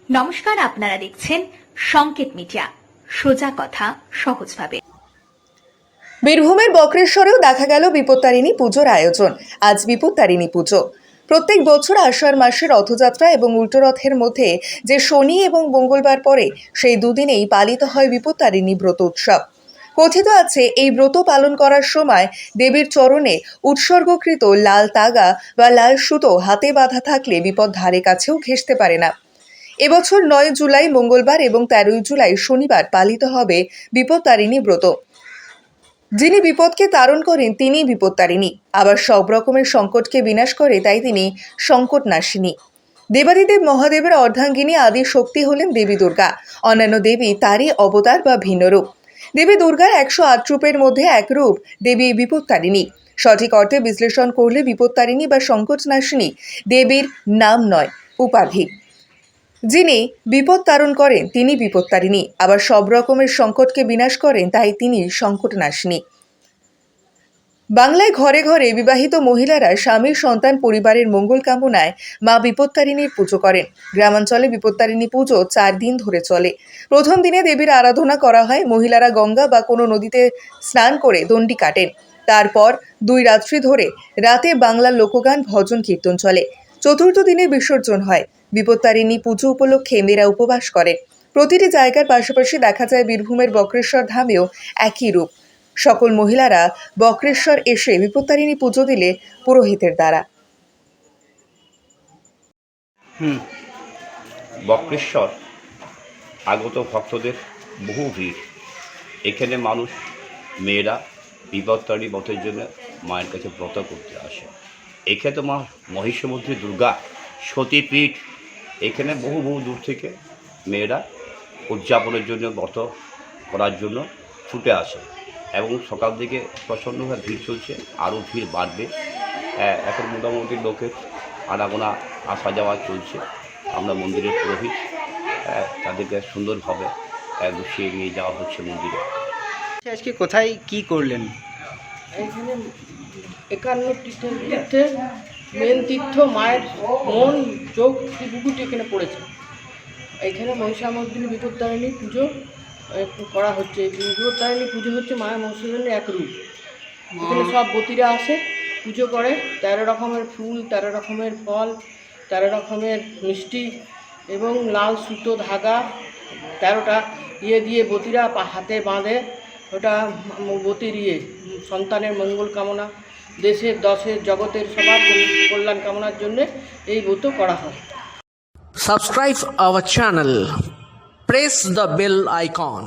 নমস্কার, আপনারা দেখছেন সংকেত মিডিয়া, সোজা কথা সহজভাবে। বীরভূমের বক্রেশ্বরেও দেখা গেল বিপত্তারিণী পুজোর আয়োজন। আজ বিপত্তারিণী পুজো। প্রত্যেক বছর আষাঢ় মাসের রথযাত্রা এবং উল্টো রথের মধ্যে যে শনি এবং মঙ্গলবার পরে সেই দুদিনেই পালিত হয় বিপত্তারিণী ব্রত উৎসব। কথিত আছে এই ব্রত পালন করার সময় দেবীর চরণে উৎসর্গকৃত লাল তাগা বা লাল সুতো হাতে বাঁধা থাকলে বিপদ ধারে কাছেও ঘেঁষতে পারে না। এবছর 9 জুলাই মঙ্গলবার এবং 13 জুলাই শনিবার পালিত হবে বিপত্তারিণী ব্রত। যিনি বিপদকে তারণ করেন তিনি বিপত্তারিণী, আবার সব রকমের সংকটকে বিনাশ করে, তাই তিনি সংকট নাশিনী। দেবাদিদেব মহাদেবের অর্ধাঙ্গিনী আদি শক্তি হলেন দেবী দুর্গা। অন্যান্য দেবী তারই অবতার বা ভিন্ন রূপ। দেবী দুর্গার 108 রূপের মধ্যে এক রূপ দেবী বিপত্তারিণী। সঠিক অর্থে বিশ্লেষণ করলে বিপত্তারিণী বা সংকট নাশিনী দেবীর নাম নয়, উপাধি। যিনি বিপদ তারণ করেন তিনি বিপত্তারিণী, আবার সব রকমের সংকটকে বিনাশ করেন, তাই তিনি সংকট নাশিনী। বাংলায় ঘরে ঘরে বিবাহিত মহিলারা স্বামীর সন্তান পরিবারের মঙ্গল কামনায় মা বিপত্তারিণীর পুজো করেন। গ্রামাঞ্চলে বিপত্তারিণী পুজো 4 দিন ধরে চলে। প্রথম দিনে দেবীর আরাধনা করা হয়। মহিলারা গঙ্গা বা কোনো নদীতে স্নান করে দণ্ডি কাটেন। তারপর 2 রাত্রি ধরে রাতে বাংলার লোকগান ভজন কীর্তন চলে। চতুর্থ দিনে বিসর্জন হয়। বিপত্তারিণী পুজো উপলক্ষে মেয়েরা উপবাস করে। প্রতিটি জায়গার পাশাপাশি দেখা যায় বীরভূমের বক্রেশ্বর ধামেও একই রূপ। সকল মহিলারা বক্রেশ্বর এসে বিপত্তারিণী পুজো দিলে পুরোহিতের দ্বারা। বক্রেশ্বর আগত ভক্তদের বহু ভিড়। এখানে মানুষ, মেয়েরা বিপত্তারিণী ব্রতের জন্য মায়ের কাছে ব্রত করতে আসে। এখানে তো মা মহিষমর্দিনী দুর্গা সতীপীঠ। এখানে বহু বহু দূর থেকে মেয়েরা উদযাপনের জন্য ব্রত করার জন্য ছুটে আসে এবং সকাল থেকে প্রচণ্ডভাবে ভিড় চলছে, আরও ভিড় বাড়বে। এখন মোটামুটি লোকের আনাগোনা আসা যাওয়া চলছে। আমরা মন্দিরের পুরোহিত, তাদেরকে সুন্দরভাবে গুছিয়ে নিয়ে যাওয়া হচ্ছে মন্দিরে। আজকে কোথায় কি করলেন? এখানে 51 তীর্থের মেন তীর্থ মায়ের মন চোখ ত্রিপুকুটি এখানে পড়েছে। এখানে মহিষামর্দিনী বিপত্তারিণী পুজো করা হচ্ছে। বিপত্তারিণী পুজো হচ্ছে মায়ের মহিষামর্দিনীর এক রূপ। এখানে সব বতীরা আসে, পুজো করে। 13 রকমের ফুল, 13 রকমের ফল, 13 রকমের মিষ্টি এবং লাল সুতো ধাগা 13টা দিয়ে বতীরা হাতে বাঁধে। ওটা বতীর সন্তানের মঙ্গল কামনা, দেশের দশের জগতের সবার কল্যাণ কামনার জন্য এই ব্রত করা হয়। Subscribe our channel. Press the bell icon.